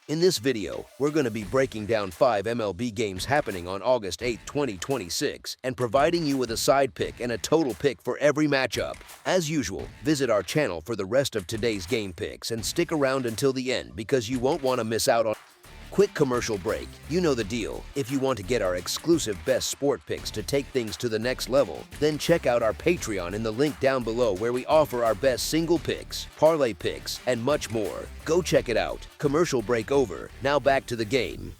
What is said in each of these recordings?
In this video, we're going to be breaking down 5 MLB games happening on August 8, 2026, and providing you with a side pick and a total pick for every matchup. As usual, visit our channel for the rest of today's game picks and stick around until the end because you won't want to miss out on. Quick commercial break. You know the deal. If you want to get our exclusive best sport picks to take things to the next level, then check out our Patreon in the link down below where we offer our best single picks, parlay picks, and much more. Go check it out. Commercial break over. Now back to the game.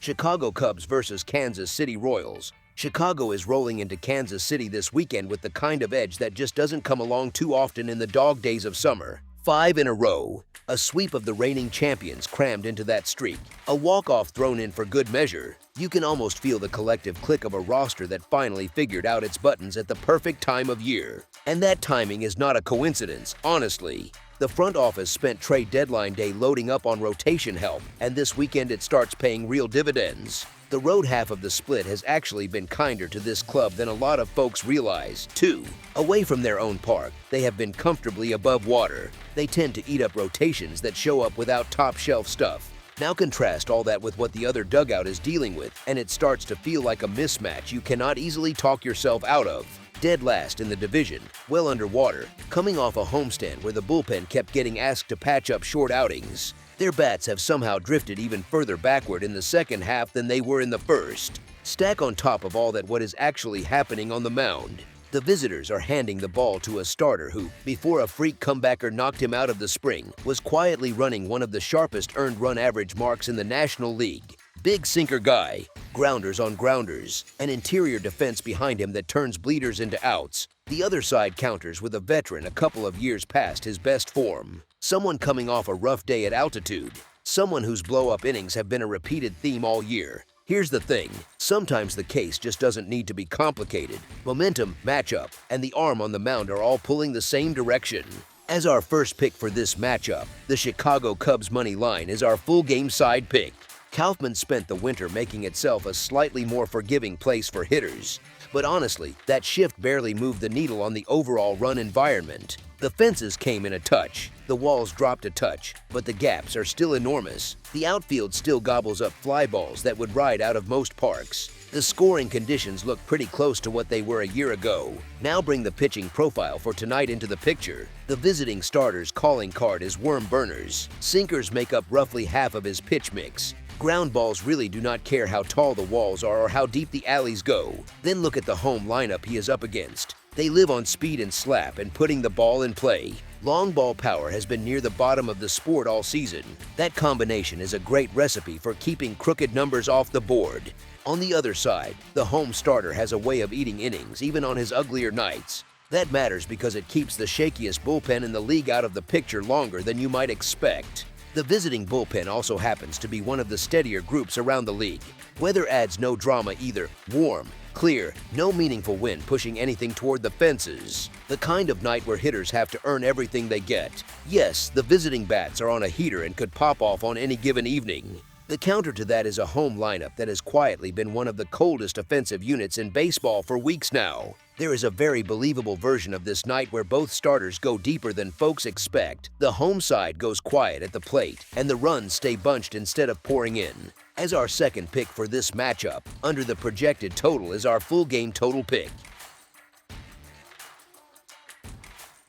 Chicago Cubs versus Kansas City Royals. Chicago is rolling into Kansas City this weekend with the kind of edge that just doesn't come along too often in the dog days of summer. 5 in a row. A sweep of the reigning champions crammed into that streak. A walk-off thrown in for good measure. You can almost feel the collective click of a roster that finally figured out its buttons at the perfect time of year. And that timing is not a coincidence, honestly. The front office spent trade deadline day loading up on rotation help, and this weekend it starts paying real dividends. The road half of the split has actually been kinder to this club than a lot of folks realize, too. Away from their own park, they have been comfortably above water. They tend to eat up rotations that show up without top-shelf stuff. Now contrast all that with what the other dugout is dealing with, and it starts to feel like a mismatch you cannot easily talk yourself out of. Dead last in the division, well underwater, coming off a homestand where the bullpen kept getting asked to patch up short outings. Their bats have somehow drifted even further backward in the second half than they were in the first. Stack on top of all that what is actually happening on the mound. The visitors are handing the ball to a starter who, before a freak comebacker knocked him out of the spring, was quietly running one of the sharpest earned run average marks in the National League. Big sinker guy, grounders on grounders, an interior defense behind him that turns bleeders into outs. The other side counters with a veteran a couple of years past his best form. Someone coming off a rough day at altitude. Someone whose blow-up innings have been a repeated theme all year. Here's the thing, sometimes the case just doesn't need to be complicated. Momentum, matchup, and the arm on the mound are all pulling the same direction. As our first pick for this matchup, the Chicago Cubs money line is our full game side pick. Kaufman spent the winter making itself a slightly more forgiving place for hitters. But honestly, that shift barely moved the needle on the overall run environment. The fences came in a touch, the walls dropped a touch, but the gaps are still enormous. The outfield still gobbles up fly balls that would ride out of most parks. The scoring conditions look pretty close to what they were a year ago. Now bring the pitching profile for tonight into the picture. The visiting starter's calling card is worm burners. Sinkers make up roughly half of his pitch mix. Ground balls really do not care how tall the walls are or how deep the alleys go. Then look at the home lineup he is up against. They live on speed and slap and putting the ball in play. Long ball power has been near the bottom of the sport all season. That combination is a great recipe for keeping crooked numbers off the board. On the other side, the home starter has a way of eating innings even on his uglier nights. That matters because it keeps the shakiest bullpen in the league out of the picture longer than you might expect. The visiting bullpen also happens to be one of the steadier groups around the league. Weather adds no drama either. Warm, clear, no meaningful wind pushing anything toward the fences. The kind of night where hitters have to earn everything they get. Yes, the visiting bats are on a heater and could pop off on any given evening. The counter to that is a home lineup that has quietly been one of the coldest offensive units in baseball for weeks now. There is a very believable version of this night where both starters go deeper than folks expect. The home side goes quiet at the plate, and the runs stay bunched instead of pouring in. As our second pick for this matchup, under the projected total is our full game total pick.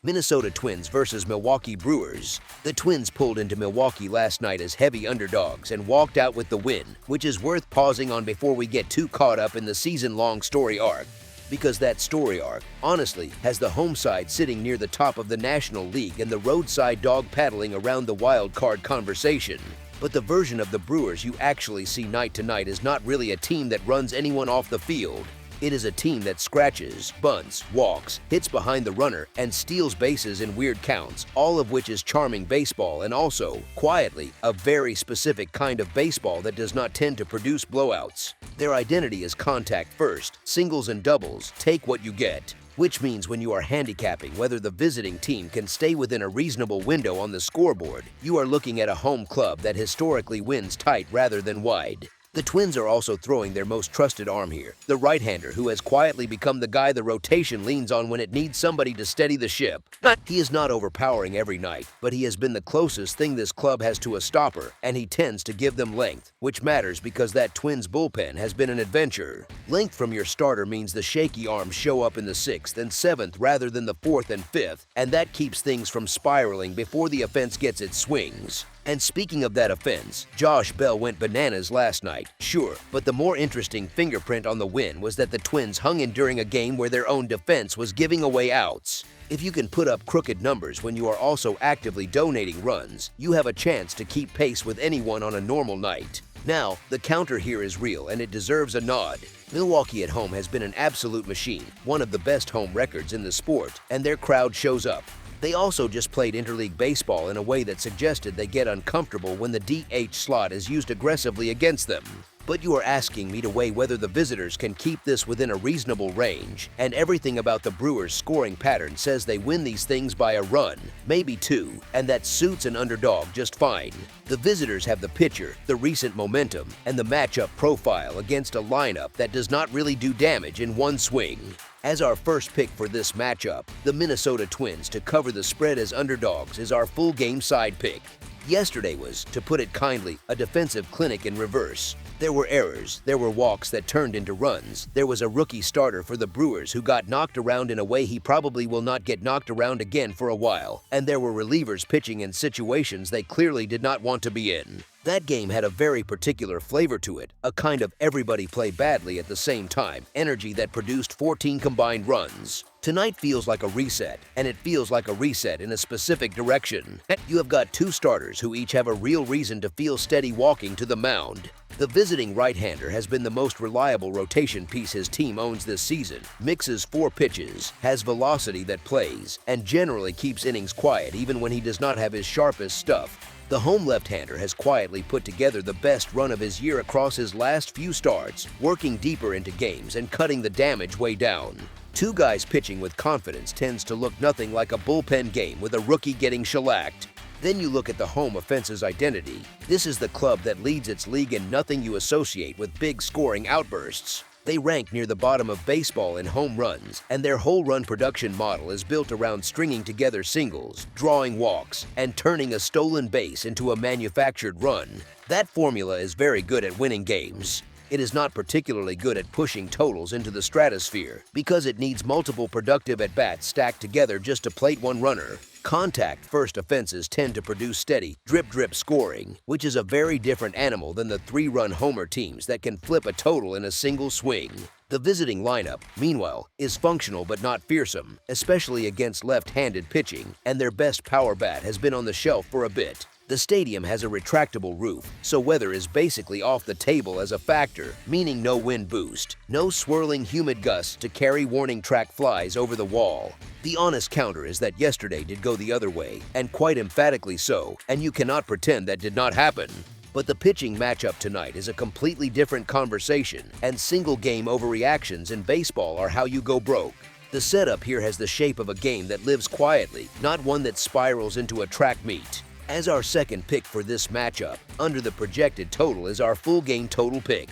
Minnesota Twins versus Milwaukee Brewers. The Twins pulled into Milwaukee last night as heavy underdogs and walked out with the win, which is worth pausing on before we get too caught up in the season-long story arc. Because that story arc, honestly, has the home side sitting near the top of the National League and the roadside dog paddling around the wild card conversation. But the version of the Brewers you actually see night to night is not really a team that runs anyone off the field. It is a team that scratches, bunts, walks, hits behind the runner, and steals bases in weird counts, all of which is charming baseball and also, quietly, a very specific kind of baseball that does not tend to produce blowouts. Their identity is contact first, singles and doubles, take what you get. Which means when you are handicapping whether the visiting team can stay within a reasonable window on the scoreboard, you are looking at a home club that historically wins tight rather than wide. The Twins are also throwing their most trusted arm here, the right-hander who has quietly become the guy the rotation leans on when it needs somebody to steady the ship. He is not overpowering every night, but he has been the closest thing this club has to a stopper, and he tends to give them length, which matters because that Twins bullpen has been an adventure. Length from your starter means the shaky arms show up in the 6th and 7th rather than the 4th and 5th, and that keeps things from spiraling before the offense gets its swings. And speaking of that offense, Josh Bell went bananas last night, sure, but the more interesting fingerprint on the win was that the Twins hung in during a game where their own defense was giving away outs. If you can put up crooked numbers when you are also actively donating runs, you have a chance to keep pace with anyone on a normal night. Now, the counter here is real and it deserves a nod. Milwaukee at home has been an absolute machine, one of the best home records in the sport, and their crowd shows up. They also just played interleague baseball in a way that suggested they get uncomfortable when the DH slot is used aggressively against them. But you are asking me to weigh whether the visitors can keep this within a reasonable range, and everything about the Brewers' scoring pattern says they win these things by a run, maybe 2, and that suits an underdog just fine. The visitors have the pitcher, the recent momentum, and the matchup profile against a lineup that does not really do damage in one swing. As our first pick for this matchup, the Minnesota Twins to cover the spread as underdogs is our full game side pick. Yesterday was, to put it kindly, a defensive clinic in reverse. There were errors, there were walks that turned into runs, there was a rookie starter for the Brewers who got knocked around in a way he probably will not get knocked around again for a while, and there were relievers pitching in situations they clearly did not want to be in. That game had a very particular flavor to it, a kind of everybody play badly at the same time, energy that produced 14 combined runs. Tonight feels like a reset, and it feels like a reset in a specific direction. You have got 2 starters who each have a real reason to feel steady walking to the mound. The visiting right-hander has been the most reliable rotation piece his team owns this season, mixes 4 pitches, has velocity that plays, and generally keeps innings quiet even when he does not have his sharpest stuff. The home left-hander has quietly put together the best run of his year across his last few starts, working deeper into games and cutting the damage way down. 2 guys pitching with confidence tends to look nothing like a bullpen game with a rookie getting shellacked. Then you look at the home offense's identity. This is the club that leads its league in nothing you associate with big scoring outbursts. They rank near the bottom of baseball in home runs, and their whole run production model is built around stringing together singles, drawing walks, and turning a stolen base into a manufactured run. That formula is very good at winning games. It is not particularly good at pushing totals into the stratosphere because it needs multiple productive at-bats stacked together just to plate one runner. Contact-first offenses tend to produce steady, drip-drip scoring, which is a very different animal than the 3-run homer teams that can flip a total in a single swing. The visiting lineup, meanwhile, is functional but not fearsome, especially against left-handed pitching, and their best power bat has been on the shelf for a bit. The stadium has a retractable roof, so weather is basically off the table as a factor, meaning no wind boost, no swirling humid gusts to carry warning track flies over the wall. The honest counter is that yesterday did go the other way, and quite emphatically so, and you cannot pretend that did not happen. But the pitching matchup tonight is a completely different conversation, and single-game overreactions in baseball are how you go broke. The setup here has the shape of a game that lives quietly, not one that spirals into a track meet. As our second pick for this matchup, under the projected total is our full game total pick.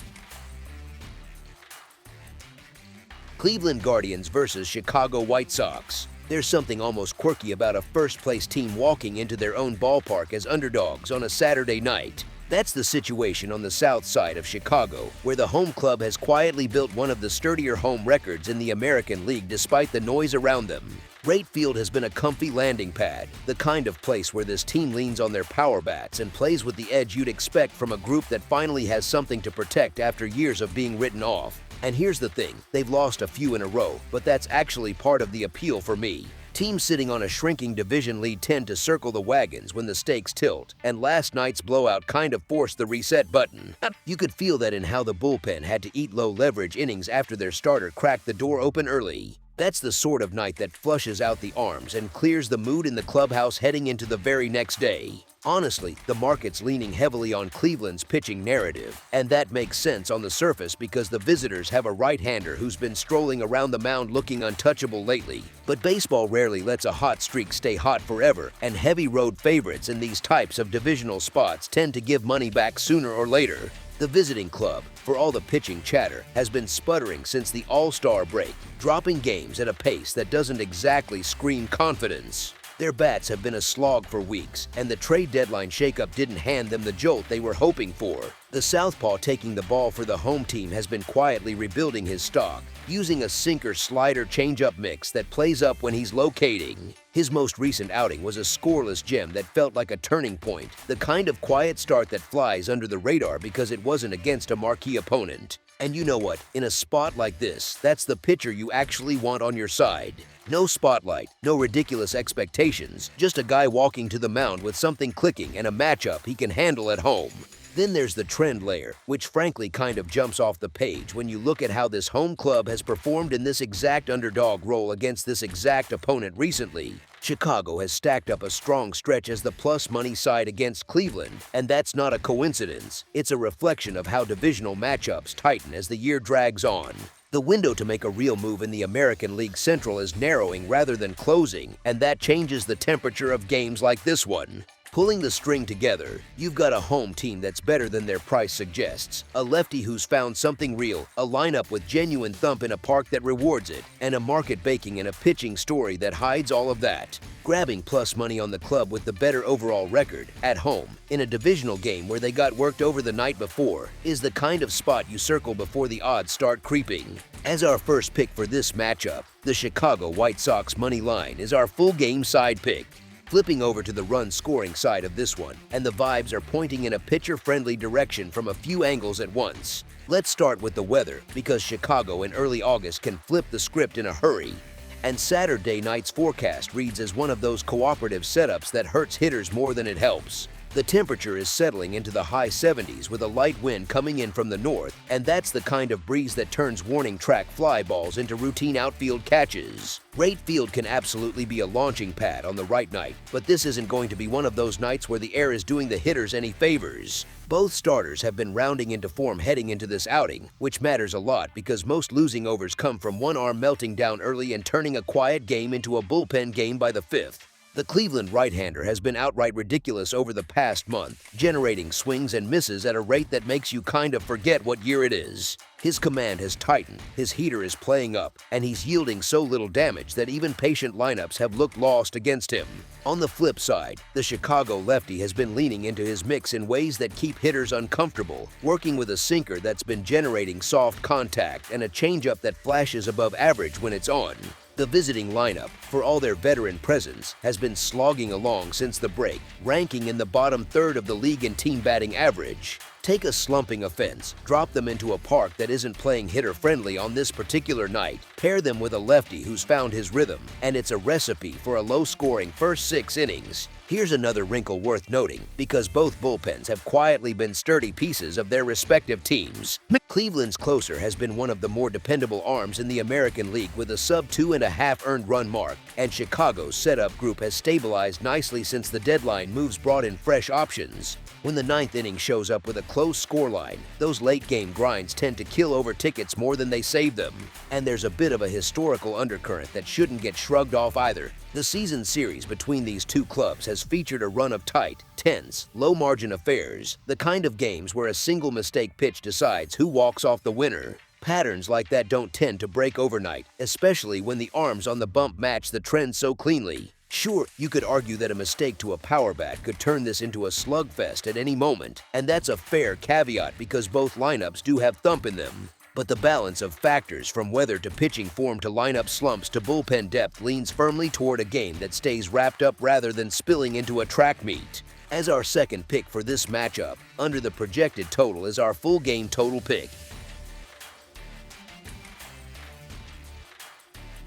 Cleveland Guardians versus Chicago White Sox. There's something almost quirky about a first-place team walking into their own ballpark as underdogs on a Saturday night. That's the situation on the south side of Chicago, where the home club has quietly built one of the sturdier home records in the American League despite the noise around them. Wright Field has been a comfy landing pad, the kind of place where this team leans on their power bats and plays with the edge you'd expect from a group that finally has something to protect after years of being written off. And here's the thing, they've lost a few in a row, but that's actually part of the appeal for me. Teams sitting on a shrinking division lead tend to circle the wagons when the stakes tilt, and last night's blowout kind of forced the reset button. You could feel that in how the bullpen had to eat low-leverage innings after their starter cracked the door open early. That's the sort of night that flushes out the arms and clears the mood in the clubhouse heading into the very next day. Honestly, the market's leaning heavily on Cleveland's pitching narrative, and that makes sense on the surface because the visitors have a right-hander who's been strolling around the mound looking untouchable lately. But baseball rarely lets a hot streak stay hot forever, and heavy road favorites in these types of divisional spots tend to give money back sooner or later. The visiting club, for all the pitching chatter, has been sputtering since the All-Star break, dropping games at a pace that doesn't exactly scream confidence. Their bats have been a slog for weeks, and the trade deadline shakeup didn't hand them the jolt they were hoping for. The southpaw taking the ball for the home team has been quietly rebuilding his stock, using a sinker-slider changeup mix that plays up when he's locating. His most recent outing was a scoreless gem that felt like a turning point, the kind of quiet start that flies under the radar because it wasn't against a marquee opponent. And you know what? In a spot like this, that's the pitcher you actually want on your side. No spotlight, no ridiculous expectations, just a guy walking to the mound with something clicking and a matchup he can handle at home. Then there's the trend layer, which frankly kind of jumps off the page when you look at how this home club has performed in this exact underdog role against this exact opponent recently. Chicago has stacked up a strong stretch as the plus money side against Cleveland, and that's not a coincidence. It's a reflection of how divisional matchups tighten as the year drags on. The window to make a real move in the American League Central is narrowing rather than closing, and that changes the temperature of games like this one. Pulling the string together, you've got a home team that's better than their price suggests, a lefty who's found something real, a lineup with genuine thump in a park that rewards it, and a market baking in a pitching story that hides all of that. Grabbing plus money on the club with the better overall record, at home, in a divisional game where they got worked over the night before, is the kind of spot you circle before the odds start creeping. As our first pick for this matchup, the Chicago White Sox money line is our full game side pick. Flipping over to the run-scoring side of this one, and the vibes are pointing in a pitcher-friendly direction from a few angles at once. Let's start with the weather, because Chicago in early August can flip the script in a hurry. And Saturday night's forecast reads as one of those cooperative setups that hurts hitters more than it helps. The temperature is settling into the high 70s with a light wind coming in from the north, and that's the kind of breeze that turns warning track fly balls into routine outfield catches. Right field can absolutely be a launching pad on the right night, but this isn't going to be one of those nights where the air is doing the hitters any favors. Both starters have been rounding into form heading into this outing, which matters a lot because most losing overs come from one arm melting down early and turning a quiet game into a bullpen game by the fifth. The Cleveland right-hander has been outright ridiculous over the past month, generating swings and misses at a rate that makes you kind of forget what year it is. His command has tightened, his heater is playing up, and he's yielding so little damage that even patient lineups have looked lost against him. On the flip side, the Chicago lefty has been leaning into his mix in ways that keep hitters uncomfortable, working with a sinker that's been generating soft contact and a changeup that flashes above average when it's on. The visiting lineup, for all their veteran presence, has been slogging along since the break, ranking in the bottom third of the league in team batting average. Take a slumping offense, drop them into a park that isn't playing hitter-friendly on this particular night, pair them with a lefty who's found his rhythm, and it's a recipe for a low-scoring first 6 innings. Here's another wrinkle worth noting, because both bullpens have quietly been sturdy pieces of their respective teams. Cleveland's closer has been one of the more dependable arms in the American League with a sub-2.5 earned run mark, and Chicago's setup group has stabilized nicely since the deadline moves brought in fresh options. When the 9th inning shows up with a close scoreline, those late-game grinds tend to kill over tickets more than they save them. And there's a bit of a historical undercurrent that shouldn't get shrugged off either. The season series between these two clubs has featured a run of tight, tense, low-margin affairs, the kind of games where a single mistake pitch decides who walks off the winner. Patterns like that don't tend to break overnight, especially when the arms on the bump match the trend so cleanly. Sure, you could argue that a mistake to a power bat could turn this into a slugfest at any moment, and that's a fair caveat because both lineups do have thump in them. But the balance of factors from weather to pitching form to lineup slumps to bullpen depth leans firmly toward a game that stays wrapped up rather than spilling into a track meet. As our second pick for this matchup, under the projected total is our full game total pick.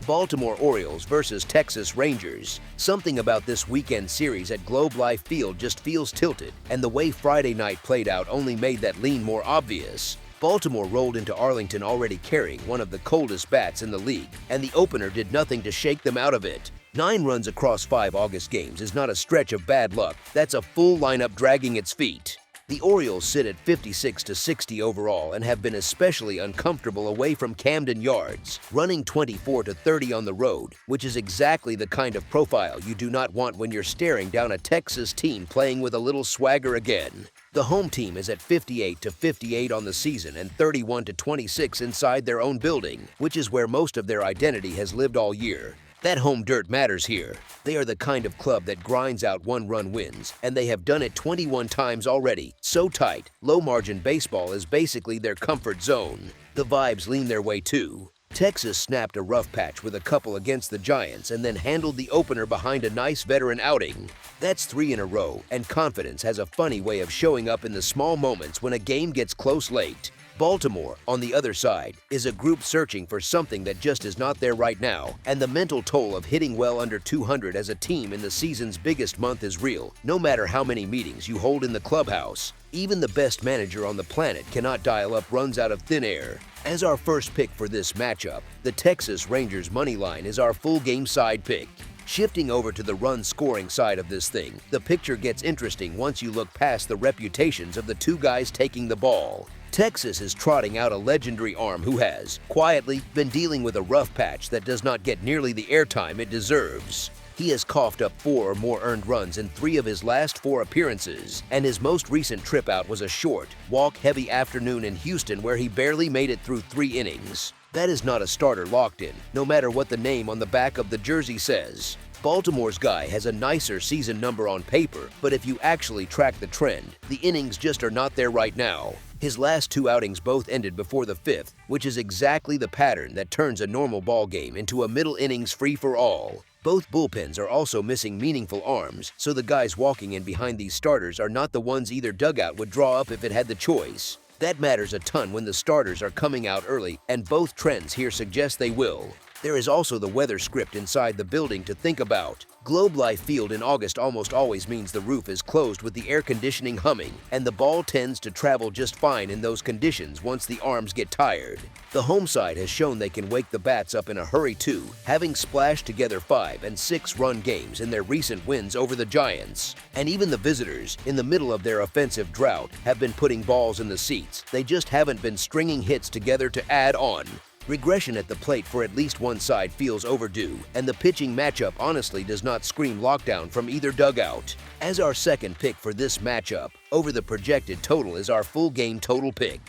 Baltimore Orioles versus Texas Rangers. Something about this weekend series at Globe Life Field just feels tilted, and the way Friday night played out only made that lean more obvious. Baltimore rolled into Arlington already carrying one of the coldest bats in the league, and the opener did nothing to shake them out of it. 9 runs across 5 August games is not a stretch of bad luck, that's a full lineup dragging its feet. The Orioles sit at 56-60 overall and have been especially uncomfortable away from Camden Yards, running 24-30 on the road, which is exactly the kind of profile you do not want when you're staring down a Texas team playing with a little swagger again. The home team is at 58-58 on the season and 31-26 inside their own building, which is where most of their identity has lived all year. That home dirt matters here. They are the kind of club that grinds out one-run wins, and they have done it 21 times already. So tight, low-margin baseball is basically their comfort zone. The vibes lean their way too. Texas snapped a rough patch with a couple against the Giants and then handled the opener behind a nice veteran outing. That's 3 in a row, and confidence has a funny way of showing up in the small moments when a game gets close late. Baltimore, on the other side, is a group searching for something that just is not there right now, and the mental toll of hitting well under 200 as a team in the season's biggest month is real, no matter how many meetings you hold in the clubhouse. Even the best manager on the planet cannot dial up runs out of thin air. As our first pick for this matchup, the Texas Rangers moneyline is our full game side pick. Shifting over to the run-scoring side of this thing, the picture gets interesting once you look past the reputations of the two guys taking the ball. Texas is trotting out a legendary arm who has, quietly, been dealing with a rough patch that does not get nearly the airtime it deserves. He has coughed up 4 or more earned runs in 3 of his last 4 appearances, and his most recent trip out was a short, walk-heavy afternoon in Houston where he barely made it through 3 innings. That is not a starter locked in, no matter what the name on the back of the jersey says. Baltimore's guy has a nicer season number on paper, but if you actually track the trend, the innings just are not there right now. His last 2 outings both ended before the 5th, which is exactly the pattern that turns a normal ball game into a middle innings free-for-all. Both bullpens are also missing meaningful arms, so the guys walking in behind these starters are not the ones either dugout would draw up if it had the choice. That matters a ton when the starters are coming out early, and both trends here suggest they will. There is also the weather script inside the building to think about. Globe Life Field in August almost always means the roof is closed with the air conditioning humming, and the ball tends to travel just fine in those conditions once the arms get tired. The home side has shown they can wake the bats up in a hurry too, having splashed together 5- and 6-run games in their recent wins over the Giants. And even the visitors, in the middle of their offensive drought, have been putting balls in the seats. They just haven't been stringing hits together to add on. Regression at the plate for at least one side feels overdue, and the pitching matchup honestly does not scream lockdown from either dugout. As our second pick for this matchup, over the projected total is our full game total pick.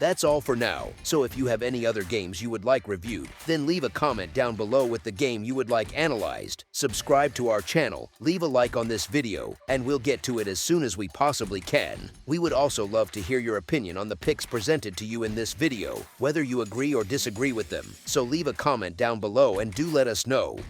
That's all for now, so if you have any other games you would like reviewed, then leave a comment down below with the game you would like analyzed, subscribe to our channel, leave a like on this video, and we'll get to it as soon as we possibly can. We would also love to hear your opinion on the picks presented to you in this video, whether you agree or disagree with them, so leave a comment down below and do let us know.